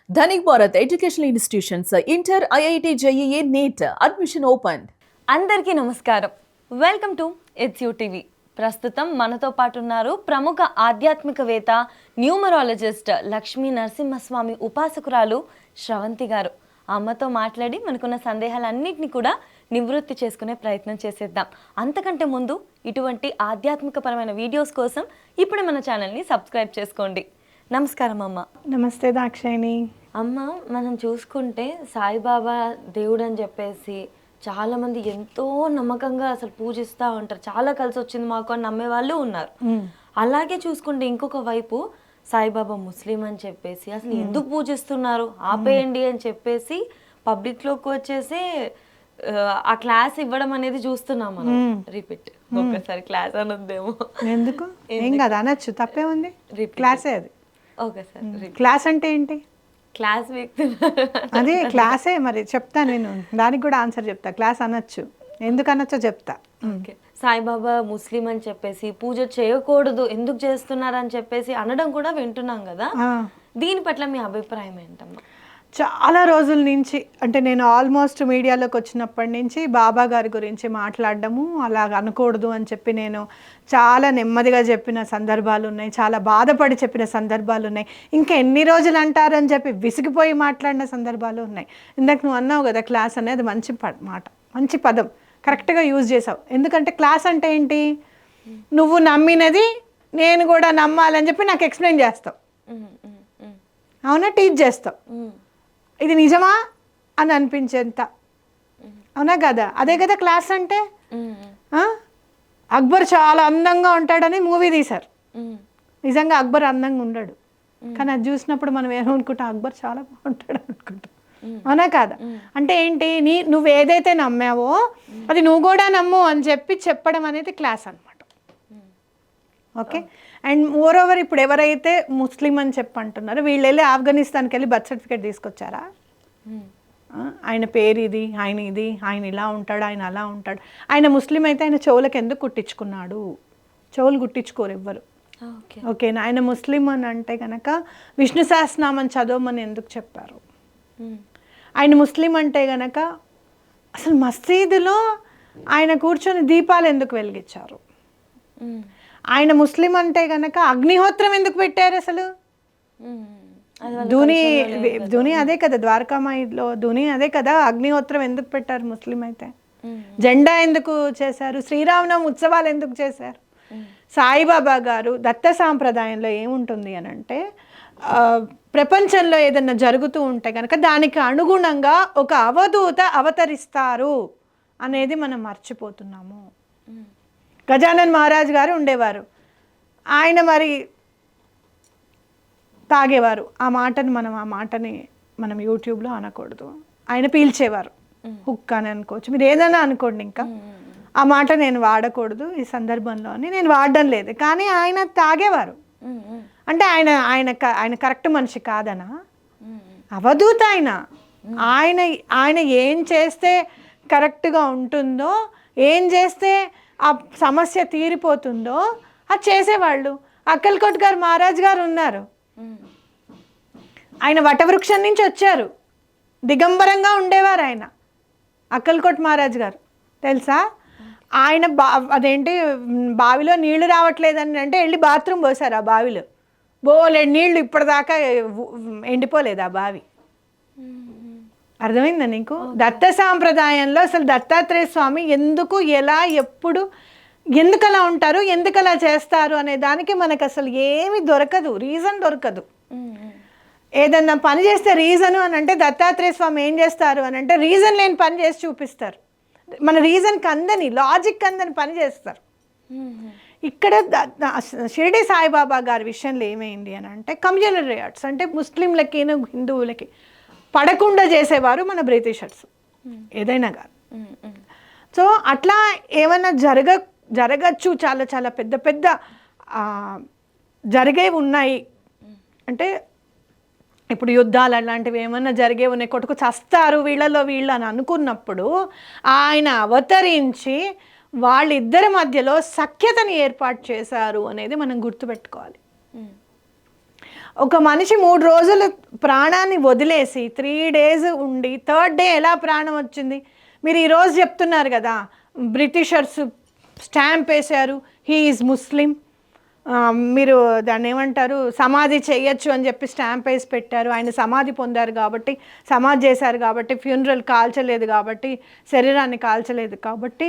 Dhanik Bharat Educational Institutions, Inter, IIT, JEE, NEET, admission opened. అందరికీ నమస్కారం. Welcome to it's you TV. ప్రస్తుతం మనతో పాటు ఉన్నారు ప్రముఖ ఆధ్యాత్మికవేత్త, న్యూమరాలజిస్ట్ లక్ష్మీ నరసింహస్వామి ఉపాసకురాలు శ్రవంతి గారు. అమ్మతో మాట్లాడి మనకున్న సందేహాలన్నింటినీ కూడా నివృత్తి చేసుకునే ప్రయత్నం చేసేద్దాం. అంతకంటే ముందు ఇటువంటి ఆధ్యాత్మికపరమైన వీడియోస్ కోసం ఇప్పుడు మన ఛానల్ని సబ్స్క్రైబ్ చేసుకోండి. నమస్కారం అమ్మ. నమస్తే దాక్షాయిని. అమ్మ, మనం చూసుకుంటే సాయిబాబా దేవుడు అని చెప్పేసి చాలామంది ఎంతో నమ్మకంగా అసలు పూజిస్తూ ఉంటారు. చాలా కలిసి వచ్చింది మాకు అని నమ్మే వాళ్ళు ఉన్నారు. అలాగే చూసుకుంటే ఇంకొక వైపు సాయిబాబా ముస్లిం అని చెప్పేసి అసలు ఎందుకు పూజిస్తున్నారు ఆపేయండి అని చెప్పేసి పబ్లిక్లోకి వచ్చేసి ఆ క్లాస్ ఇవ్వడం అనేది చూస్తున్నాం మనం. రిపీట్ ఒకసారి క్లాస్ అనొద్దేమో. ఎందుకు ఏం కదా అనొచ్చు, తప్పే ఉంది. క్లాసే అది. Okay sir. క్లాస్ అంటే ఏంటి? క్లాస్ అదే క్లాసే. మరి చెప్తా, నేను దానికి కూడా ఆన్సర్ చెప్తా. క్లాస్ అనొచ్చు, ఎందుకు అనొచ్చో చెప్తా. ఓకే. సాయిబాబా ముస్లిం అని చెప్పేసి పూజ చేయకూడదు, ఎందుకు చేస్తున్నారు అని చెప్పేసి అనడం కూడా వింటున్నాం కదా. దీని పట్ల మీ అభిప్రాయం ఏంటమ్మా? చాలా రోజుల నుంచి, అంటే నేను ఆల్మోస్ట్ మీడియాలోకి వచ్చినప్పటి నుంచి బాబా గారి గురించి మాట్లాడడము, అలాగ అనకూడదు అని చెప్పి నేను చాలా నెమ్మదిగా చెప్పిన సందర్భాలు ఉన్నాయి, చాలా బాధపడి చెప్పిన సందర్భాలు ఉన్నాయి. ఇంకా ఎన్ని రోజులు అంటారు అని చెప్పి విసిగిపోయి మాట్లాడిన సందర్భాలు ఉన్నాయి. ఇందాక నువ్వు అన్నావు కదా క్లాస్ అనేది మంచి మాట, మంచి పదం, కరెక్ట్గా యూజ్ చేసావు. ఎందుకంటే క్లాస్ అంటే ఏంటి? నువ్వు నమ్మినది నేను కూడా నమ్మాలని చెప్పి నాకు ఎక్స్ప్లెయిన్ చేస్తావు, అవునా? టీచ్ చేస్తావు. ఇది నిజమా అని అనిపించేంత, అవునా కదా? అదే కదా క్లాస్ అంటే. అక్బర్ చాలా అందంగా ఉంటాడని మూవీ తీశారు. నిజంగా అక్బర్ అందంగా ఉండడు, కానీ అది చూసినప్పుడు మనం ఏమనుకుంటాం, అక్బర్ చాలా బాగుంటాడు అనుకుంటాం, అవునా కాదా? అంటే ఏంటి? నువ్వు ఏదైతే నమ్మావో అది నువ్వు కూడా నమ్ము అని చెప్పి చెప్పడం అనేది క్లాస్ అనమాట. ఓకే. అండ్ మోర్ ఓవర్ ఇప్పుడు ఎవరైతే ముస్లిం అని చెప్పి అంటున్నారో వీళ్ళు వెళ్ళి ఆఫ్ఘనిస్తాన్కి వెళ్ళి బర్త్ సర్టిఫికేట్ తీసుకొచ్చారా? ఆయన పేరు ఇది, ఆయన ఇది, ఆయన ఇలా ఉంటాడు, ఆయన అలా ఉంటాడు. ఆయన ముస్లిం అయితే ఆయన చెవులకు ఎందుకు కుట్టించుకున్నాడు? చెవులు కుట్టించుకోరు ఎవ్వరు. ఓకేనా? ఆయన ముస్లిం అని అంటే కనుక విష్ణు సహస్రనామం చదవమని ఎందుకు చెప్పారు? ఆయన ముస్లిం అంటే కనుక అసలు మసీదులో ఆయన కూర్చొని దీపాలు ఎందుకు వెలిగించారు? ఆయన ముస్లిం అంటే కనుక అగ్నిహోత్రం ఎందుకు పెట్టారు అసలు? ధూని అదే కదా, ద్వారకామాయిలో ధూని అదే కదా, అగ్నిహోత్రం ఎందుకు పెట్టారు ముస్లిం అయితే? జెండా ఎందుకు చేశారు? శ్రీరామనవమి ఉత్సవాలు ఎందుకు చేశారు? సాయిబాబా గారు దత్త సాంప్రదాయంలో ఏముంటుంది అని అంటే, ప్రపంచంలో ఏదన్నా జరుగుతూ ఉంటే కనుక దానికి అనుగుణంగా ఒక అవధూత అవతరిస్తారు అనేది మనం మర్చిపోతున్నాము. గజానన్ మహారాజ్ గారు ఉండేవారు, ఆయన మరి తాగేవారు. ఆ మాటని మనం యూట్యూబ్లో అనకూడదు. ఆయన పీల్చేవారు, హుక్ అని అనుకోవచ్చు, మీరు ఏదైనా అనుకోండి. ఇంకా ఆ మాట నేను వాడకూడదు ఈ సందర్భంలో అని నేను వాడడం లేదు, కానీ ఆయన తాగేవారు. అంటే ఆయన కరెక్ట్ మనిషి కాదనా? అవధూత ఆయన ఏం చేస్తే కరెక్ట్గా ఉంటుందో, ఏం చేస్తే ఆ సమస్య తీరిపోతుందో అది చేసేవాళ్ళు. అక్కల్కోట్ గారు మహారాజ్ గారు ఉన్నారు, ఆయన వటవృక్షం నుంచి వచ్చారు, దిగంబరంగా ఉండేవారు ఆయన. అక్కల్కోట్ మహారాజ్ గారు తెలుసా? ఆయన అదేంటి బావిలో నీళ్లు రావట్లేదని అంటే వెళ్ళి బాత్రూమ్ పోసారు. ఆ బావిలో బోలేడు నీళ్లు, ఇప్పటిదాకా ఎండిపోలేదు ఆ బావి. అర్థమైందా నీకు? దత్త సాంప్రదాయంలో అసలు దత్తాత్రేయ స్వామి ఎందుకు, ఎలా, ఎప్పుడు, ఎందుకు అలా ఉంటారు, ఎందుకు అలా చేస్తారు అనే దానికి మనకు అసలు ఏమి దొరకదు, రీజన్ దొరకదు. ఏదన్నా పని చేస్తే రీజను అని అంటే దత్తాత్రేయ స్వామి ఏం చేస్తారు అని అంటే రీజన్ లేని పని చేసి చూపిస్తారు. మన రీజన్కి అందని, లాజిక్ అందని పని చేస్తారు. ఇక్కడ షిరిడి సాయిబాబా గారి విషయంలో ఏమైంది అని అంటే కమ్యూనల్ రియాట్స్ అంటే ముస్లింలకి హిందువులకి పడకుండా చేసేవారు మన బ్రిటిషర్స్ ఏదైనా కాదు. సో అట్లా ఏమైనా జరగచ్చు, చాలా చాలా పెద్ద పెద్ద జరిగేవి ఉన్నాయి. అంటే ఇప్పుడు యుద్ధాలు అలాంటివి ఏమన్నా జరిగే ఉన్నాయి, కొట్టుకు చస్తారు వీళ్ళలో వీళ్ళు అని అనుకున్నప్పుడు ఆయన అవతరించి వాళ్ళిద్దరి మధ్యలో సఖ్యతని ఏర్పాటు చేశారు అనేది మనం గుర్తుపెట్టుకోవాలి. ఒక మనిషి 3 రోజులు ప్రాణాన్ని వదిలేసి 3 days ఉండి 3rd day ఎలా ప్రాణం వచ్చింది? మీరు ఈరోజు చెప్తున్నారు కదా, బ్రిటిషర్స్ స్టాంప్ వేశారు, హీ ఈజ్ ముస్లిం, మీరు దాన్ని ఏమంటారు, సమాధి చేయొచ్చు అని చెప్పి స్టాంప్ వేసి పెట్టారు. ఆయన సమాధి పొందారు కాబట్టి, సమాధి చేశారు కాబట్టి, ఫ్యూనరల్ కాల్చలేదు కాబట్టి, శరీరాన్ని కాల్చలేదు కాబట్టి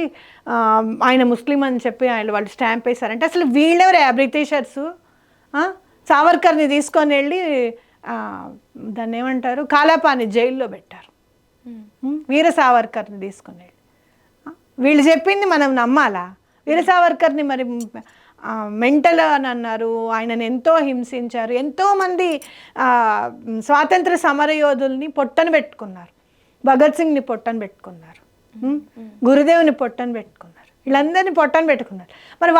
ఆయన ముస్లిం అని చెప్పి వాళ్ళు స్టాంప్ వేశారంటే అసలు వీళ్ళెవరే బ్రిటిషర్సు? సావర్కర్ని తీసుకొని వెళ్ళి దాన్ని ఏమంటారు, కాలాపాని జైల్లో పెట్టారు. వీర సావర్కర్ని తీసుకొని వెళ్ళి వీళ్ళు చెప్పింది మనం నమ్మాలా? వీర సావర్కర్ని మరి మెంటల్ అని అన్నారు, ఆయనను ఎంతో హింసించారు, ఎంతోమంది స్వాతంత్ర సమరయోధుల్ని పొట్టను పెట్టుకున్నారు, భగత్ సింగ్ని పొట్టను పెట్టుకున్నారు, గురుదేవుని పొట్టను పెట్టుకున్నారు, వీళ్ళందరినీ పొట్టను పెట్టుకున్నారు. మరి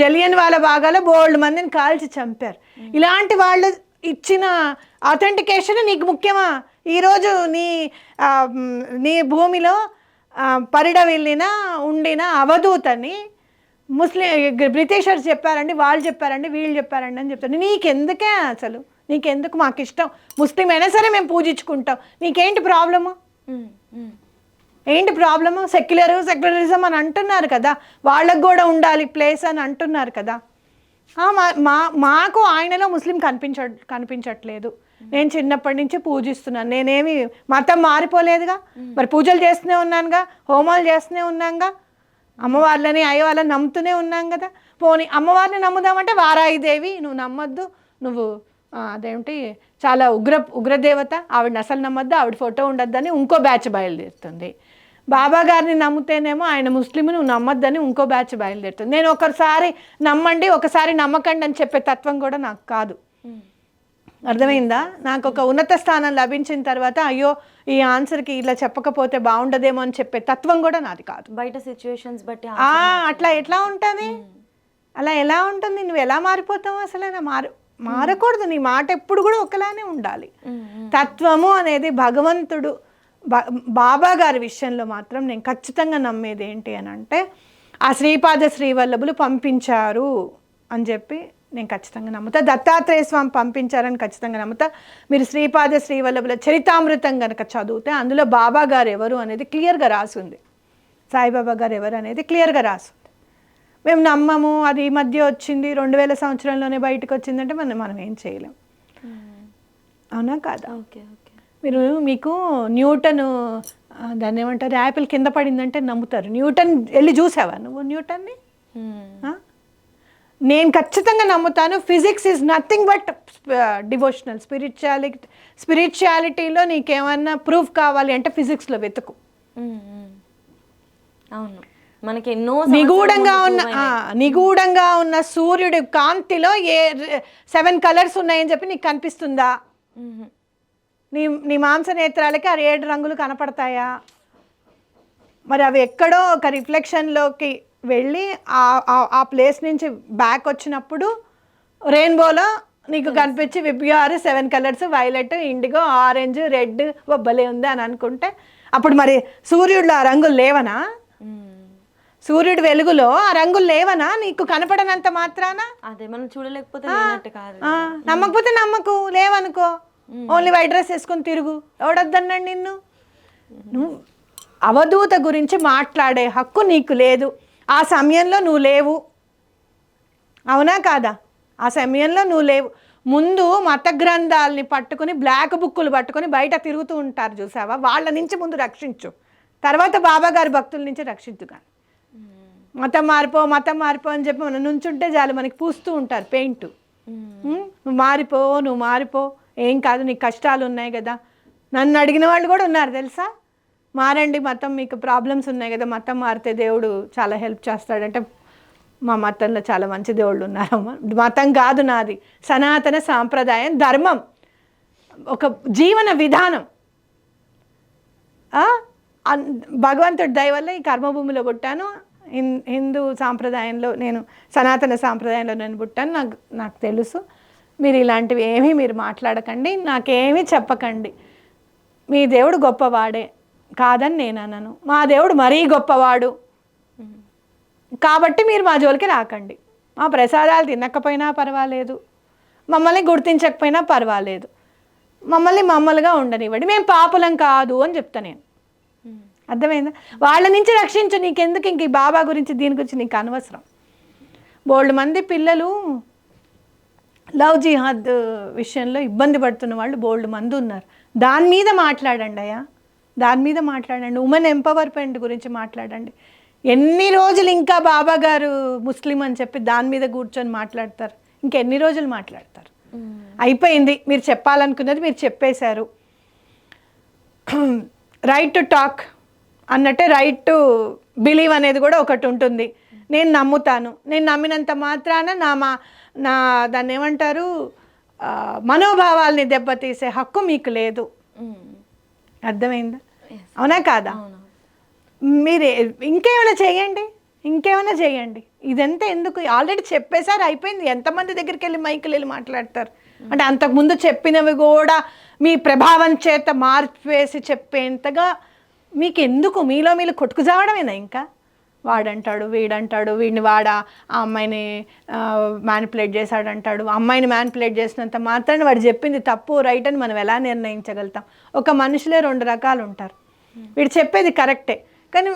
జలియన్ వాలా బాగాలో బోల్డ్ మందిని కాల్చి చంపారు. ఇలాంటి వాళ్ళు ఇచ్చిన ఆథెంటికేషన్ నీకు ముఖ్యమా? ఈరోజు నీ భూమిలో పరిడవిల్లిన ఉండిన అవధూతని బ్రిటిషర్స్ చెప్పారండి, వాళ్ళు చెప్పారండి, వీళ్ళు చెప్పారండి అని చెప్తారు. నీకెందుకే అసలు? నీకెందుకు? మాకు ఇష్టం, ముస్లిం అయినా సరే మేము పూజించుకుంటాం, నీకేంటి ప్రాబ్లము? ఏంటి ప్రాబ్లము? సెక్యులరిజం అని అంటున్నారు కదా, వాళ్ళకు కూడా ఉండాలి ప్లేస్ అని అంటున్నారు కదా. మాకు ఆయనలో ముస్లిం కనిపించట్లేదు. నేను చిన్నప్పటి నుంచి పూజిస్తున్నాను, నేనేమి మతం మారిపోలేదుగా, మరి పూజలు చేస్తూనే ఉన్నానుగా, హోమాలు చేస్తూనే ఉన్నాగా, అమ్మవార్లని అయ్యవాళ్ళని నమ్ముతూనే ఉన్నాం కదా. పోనీ అమ్మవారిని నమ్ముదామంటే వారాయిదేవి నువ్వు నమ్మొద్దు, నువ్వు అదేమిటి చాలా ఉగ్రదేవత, ఆవిడని అసలు నమ్మొద్దు, ఆవిడ ఫోటో ఉండొద్దని ఇంకో బ్యాచ్ బయలుదేరుతుంది. బాబా గారిని నమ్ముతేనేమో ఆయన ముస్లిం, నువ్వు నమ్మొద్దని ఇంకో బ్యాచ్ బయలుదేరుతుంది. నేను ఒకసారి నమ్మండి ఒకసారి నమ్మకండి అని చెప్పే తత్వం కూడా నాకు కాదు. అర్థమైందా? నాకు ఒక ఉన్నత స్థానం లభించిన తర్వాత అయ్యో ఈ ఆన్సర్కి ఇలా చెప్పకపోతే బాగుండదేమో అని చెప్పే తత్వం కూడా నాది కాదు. బయట సిచ్యువేషన్స్ బట్టి అట్లా ఎట్లా ఉంటుంది? అలా ఎలా ఉంటుంది? నువ్వు ఎలా మారిపోతావు? అసలు మారకూడదు. నీ మాట ఎప్పుడు కూడా ఒకలానే ఉండాలి. తత్వము అనేది భగవంతుడు బాబా గారి విషయంలో మాత్రం నేను ఖచ్చితంగా నమ్మేది ఏంటి అని అంటే, ఆ శ్రీపాద శ్రీవల్లభులు పంపించారు అని చెప్పి నేను ఖచ్చితంగా నమ్ముతా. దత్తాత్రేయ స్వామి పంపించారని ఖచ్చితంగా నమ్ముతా. మీరు శ్రీపాద శ్రీవల్లభుల చరితామృతం కనుక చదివితే అందులో బాబా గారు ఎవరు అనేది క్లియర్గా రాసింది, సాయిబాబా గారు ఎవరు అనేది క్లియర్గా రాసింది. మేము నమ్మము, అది ఈ మధ్య వచ్చింది 2000 సంవత్సరంలోనే బయటకు వచ్చిందంటే మనం ఏం చేయలేం. అవునా కాదా? Okay okay. మీకు న్యూటన్ దాన్ని ఏమంటారు, యాపిల్ కింద పడిందంటే నమ్ముతారు. న్యూటన్ వెళ్ళి చూసావా నువ్వు న్యూటన్ని? నేను ఖచ్చితంగా నమ్ముతాను. Physics is nothing but devotional. స్పిరిచువాలిటీలో నీకేమన్నా ప్రూఫ్ కావాలి అంటే ఫిజిక్స్లో వెతుకు. అవును, మనకి ఎన్నో నిగూఢంగా ఉన్న సూర్యుడి కాంతిలో 7 కలర్స్ ఉన్నాయని చెప్పి నీకు కనిపిస్తుందా? నీ మాంస నేత్రాలకి 7 రంగులు కనపడతాయా? మరి అవి ఎక్కడో ఒక రిఫ్లెక్షన్లోకి వెళ్ళి ఆ ప్లేస్ నుంచి బ్యాక్ వచ్చినప్పుడు రెయిన్బోలో నీకు కనిపించి విబ్యూఆర్ 7 colours, violet, IndiGo, orange, red భలే ఉంది అని అనుకుంటే అప్పుడు మరి సూర్యుడిలో ఆ రంగులు లేవనా? సూర్యుడి వెలుగులో ఆ రంగులు లేవనా నీకు కనపడనంత మాత్రాన? అదే మనం చూడలేకపోతే నమ్మకపోతే నమ్మకు, లేవనుకో, ఓన్లీ వైట్ డ్రెస్ వేసుకొని తిరుగు, ఎవడొద్దన్నాడు నిన్ను? నువ్వు అవధూత గురించి మాట్లాడే హక్కు నీకు లేదు. ఆ సమయంలో నువ్వు లేవు, అవునా కాదా? ఆ సమయంలో నువ్వు లేవు. ముందు మత గ్రంథాలని పట్టుకుని బ్లాక్ బుక్కులు పట్టుకొని బయట తిరుగుతూ ఉంటారు చూసావా, వాళ్ళ నుంచి ముందు రక్షించు, తర్వాత బాబా గారి భక్తుల నుంచి రక్షించు. కానీ మతం మారిపో అని చెప్పి మనం నుంచుంటే చాలు, మనకి పూస్తూ ఉంటారు పెయింట్. నువ్వు మారిపో, ఏం కాదు, నీకు కష్టాలు ఉన్నాయి కదా. నన్ను అడిగిన వాళ్ళు కూడా ఉన్నారు తెలుసా, మారండి మతం, మీకు ప్రాబ్లమ్స్ ఉన్నాయి కదా, మతం మారితే దేవుడు చాలా హెల్ప్ చేస్తాడంటే మా మతంలో చాలా మంచి దేవుళ్ళు ఉన్నారమ్మా. మతం కాదు నాది, సనాతన సాంప్రదాయం, ధర్మం, ఒక జీవన విధానం. భగవంతుడి దయ వల్ల ఈ కర్మభూమిలో పుట్టాను, హిందూ సాంప్రదాయంలో, నేను సనాతన సాంప్రదాయంలో నేను పుట్టాను. నాకు తెలుసు. మీరు ఇలాంటివి ఏమీ మీరు మాట్లాడకండి, నాకేమీ చెప్పకండి. మీ దేవుడు గొప్పవాడే కాదని నేను అన్నాను, మా దేవుడు మరీ గొప్పవాడు కాబట్టి మీరు మా జోలికి రాకండి. మా ప్రసాదాలు తినకపోయినా పర్వాలేదు, మమ్మల్ని గుర్తించకపోయినా పర్వాలేదు, మమ్మల్ని మమ్మల్గా ఉండనివ్వండి, మేము పాపులం కాదు అని చెప్తా నేను. అర్థమైందా? వాళ్ళ నుంచి రక్షించు, నీకెందుకు ఇంక ఈ బాబా గురించి దీని గురించి నీకు అనవసరం. బోల్డ్ మంది పిల్లలు లవ్ జిహాద్ విషయంలో ఇబ్బంది పడుతున్న వాళ్ళు బోల్డ్ మంది ఉన్నారు. దాని మీద మాట్లాడండి అయ్యా, దాని మీద మాట్లాడండి. ఉమెన్ ఎంపవర్మెంట్ గురించి మాట్లాడండి. ఎన్ని రోజులు ఇంకా బాబా గారు ముస్లిం అని చెప్పి దాని మీద కూర్చొని మాట్లాడతారు? ఇంకెన్ని రోజులు మాట్లాడతారు? అయిపోయింది, మీరు చెప్పాలనుకున్నది మీరు చెప్పేశారు. రైట్ టు టాక్ అన్నట్టే రైట్ టు బిలీవ్ అనేది కూడా ఒకటి ఉంటుంది. నేను నమ్ముతాను, నేను నమ్మినంత మాత్రాన నా దాన్ని ఏమంటారు, మనోభావాల్ని దెబ్బతీసే హక్కు మీకు లేదు. అర్థమైందా? అవునా కాదా? మీరు ఇంకేమైనా చేయండి, ఇదంతా ఎందుకు? ఆల్రెడీ చెప్పేశారు, అయిపోయింది. ఎంతమంది దగ్గరికి వెళ్ళి మైకులు వెళ్ళి మాట్లాడతారు? అంటే అంతకుముందు చెప్పినవి కూడా మీ ప్రభావం చేత మార్పేసి చెప్పేంతగా మీకు ఎందుకు? మీలో మీరు కొట్టుకుజావడమేనా? ఇంకా వాడంటాడు, వీడంటాడు, వీడిని వాడా ఆ అమ్మాయిని మ్యానిపులేట్ చేశాడంటాడు. అమ్మాయిని మ్యానిపులేట్ చేసినంత మాత్రాన్ని వాడు చెప్పింది తప్పు రైట్ అని మనం ఎలా నిర్ణయించగలుగుతాం? ఒక మనుషులే 2 రకాలు ఉంటారు. వీడు చెప్పేది కరెక్టే, కానీ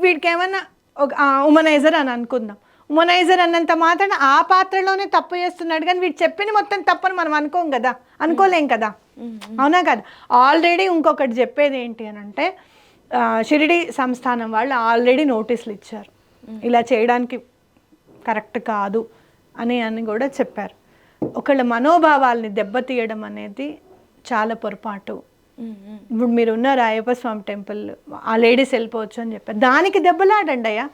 వీడికి ఏమన్నా ఒక ఉమనైజర్ అని అనుకుందాం. ఉమనైజర్ అన్నంత మాత్రాన ఆ పాత్రలోనే తప్పు చేస్తున్నాడు, కానీ వీడు చెప్పింది మొత్తం తప్పని మనం అనుకోలేం కదా. అవునా కదా? ఆల్రెడీ ఇంకొకటి చెప్పేది ఏంటి అని అంటే, షిరిడి సంస్థానం వాళ్ళు ఆల్రెడీ నోటీసులు ఇచ్చారు, ఇలా చేయడానికి కరెక్ట్ కాదు అని కూడా చెప్పారు. ఒకళ్ళ మనోభావాల్ని దెబ్బతీయడం అనేది చాలా పొరపాటు. ఇప్పుడు మీరు ఉన్నారు అయ్యప్ప స్వామి టెంపుల్, ఆ లేడీస్ వెళ్ళిపోవచ్చు అని చెప్పారు. దానికి దెబ్బలాడండి అయ్యా.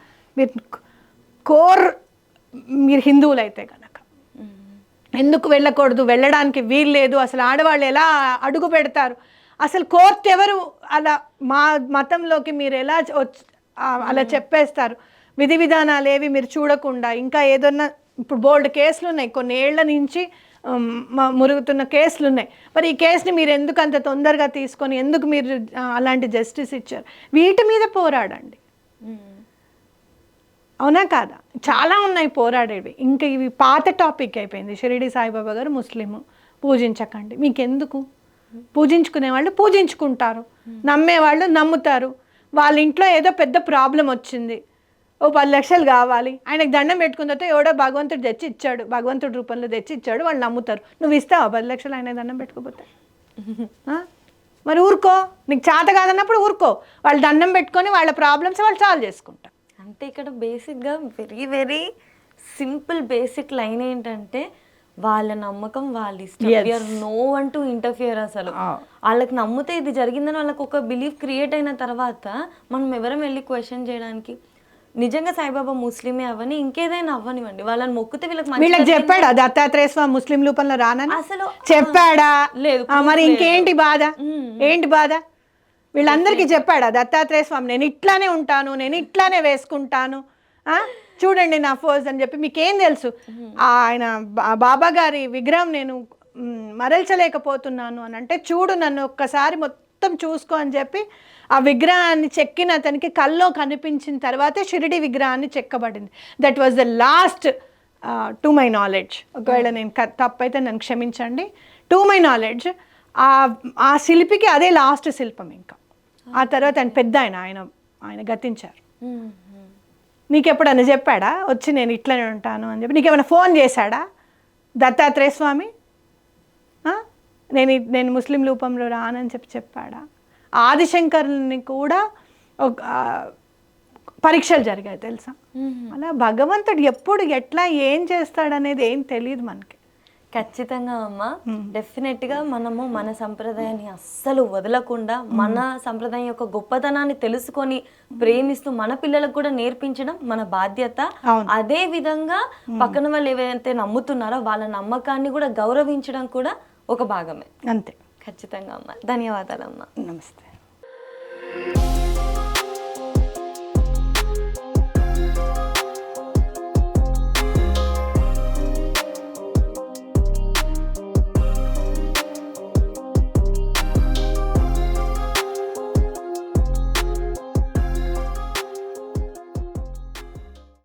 మీరు హిందువులు అయితే కనుక ఎందుకు వెళ్ళకూడదు? వెళ్ళడానికి వీలు లేదు. అసలు ఆడవాళ్ళు ఎలా అడుగు పెడతారు? అసలు కోర్టు ఎవరు అలా మా మతంలోకి మీరు ఎలా అలా చెప్పేస్తారు? విధి విధానాలు ఏవి మీరు చూడకుండా ఇంకా ఏదన్నా, ఇప్పుడు బోల్డ్ కేసులు ఉన్నాయి, కొన్ని ఏళ్ల నుంచి మురుగుతున్న కేసులు ఉన్నాయి. మరి ఈ కేసుని మీరు ఎందుకు అంత తొందరగా తీసుకొని ఎందుకు మీరు అలాంటి జస్టిస్ ఇచ్చారు? వీటి మీద పోరాడండి. అవునా కాదా? చాలా ఉన్నాయి పోరాడేవి. ఇంకా ఇవి పాత టాపిక్ అయిపోయింది. షిరిడి సాయిబాబా గారు ముస్లిము, పూజించకండి. మీకెందుకు? పూజించుకునే వాళ్ళు పూజించుకుంటారు, నమ్మేవాళ్ళు నమ్ముతారు. వాళ్ళ ఇంట్లో ఏదో పెద్ద ప్రాబ్లం వచ్చింది, ఓ 10 లక్షలు కావాలి, ఆయనకు దండం పెట్టుకున్న తర్వాత ఎవడో భగవంతుడు తెచ్చి ఇచ్చాడు, భగవంతుడి రూపంలో తెచ్చి ఇచ్చాడు, వాళ్ళు నమ్ముతారు. నువ్వు ఇస్తావా 10 లక్షలు ఆయన దండం పెట్టుకోపోతే? మరి ఊరుకో, నీకు చేత కాదన్నప్పుడు ఊరుకో. వాళ్ళు దండం పెట్టుకొని వాళ్ళ ప్రాబ్లమ్స్ వాళ్ళు సాల్వ్ చేసుకుంటారు. అంటే ఇక్కడ బేసిక్గా very very simple basic line ఏంటంటే, వాళ్ళ నమ్మకం వాళ్ళ ఇష్టం. We're no one to interfere. అసలు వాళ్ళకి నమ్మితే ఇది జరిగిందని వాళ్ళకి ఒక బిలీఫ్ క్రియేట్ అయిన తర్వాత మనం ఎవరం వెళ్ళి క్వశ్చన్ చేయడానికి? నిజంగా సాయిబాబా ముస్లిమే అవ్వని ఇంకేదైనా అవ్వనివ్వండి, వాళ్ళని మొక్కితే వీళ్ళకి చెప్పాడా దత్తాత్రేయ స్వామి ముస్లిం రూపంలో రానని? అసలు చెప్పాడా? లేదు. మరి ఇంకేంటి బాధ? ఏంటి బాధ? వీళ్ళందరికీ చెప్పాడా దత్తాత్రేయ స్వామి నేను ఇట్లానే ఉంటాను, నేను ఇట్లానే వేసుకుంటాను, చూడండి నా ఫోజ్ అని చెప్పి? మీకేం తెలుసు? ఆయన బాబా గారి విగ్రహం నేను మరల్చలేకపోతున్నాను అని అంటే, చూడు నన్ను ఒక్కసారి మొత్తం చూసుకో అని చెప్పి ఆ విగ్రహాన్ని చెక్కిన అతనికి కల్లో కనిపించిన తర్వాతే షిరిడి విగ్రహాన్ని చెక్కబడింది. That was the last to my knowledge. ఒకవేళ నేను తప్పైతే నన్ను క్షమించండి. టు మై నాలెడ్జ్ ఆ శిల్పికి అదే లాస్ట్ శిల్పం. ఇంకా ఆ తర్వాత ఆయన పెద్ద ఆయన గతించారు. నీకెప్పుడన్నా చెప్పాడా వచ్చి నేను ఇట్లనే ఉంటాను అని చెప్పి? నీకేమైనా ఫోన్ చేశాడా దత్తాత్రేయ స్వామి నేను ముస్లిం రూపంలో రానని చెప్పాడా? ఆదిశంకరుని కూడా పరీక్షలు జరిగాయి తెలుసా? అలా భగవంతుడు ఎప్పుడు ఎట్లా ఏం చేస్తాడనేది ఏం తెలియదు మనకి. ఖచ్చితంగా అమ్మ, డెఫినెట్గా మనము మన సంప్రదాయాన్ని అస్సలు వదలకుండా మన సంప్రదాయం యొక్క గొప్పతనాన్ని తెలుసుకొని ప్రేమిస్తూ మన పిల్లలకు కూడా నేర్పించడం మన బాధ్యత. అదే విధంగా పక్కన వాళ్ళు ఏవైతే నమ్ముతున్నారో వాళ్ళ నమ్మకాన్ని కూడా గౌరవించడం కూడా ఒక భాగమే. అంతే. ఖచ్చితంగా అమ్మ. ధన్యవాదాలు అమ్మ. నమస్తే.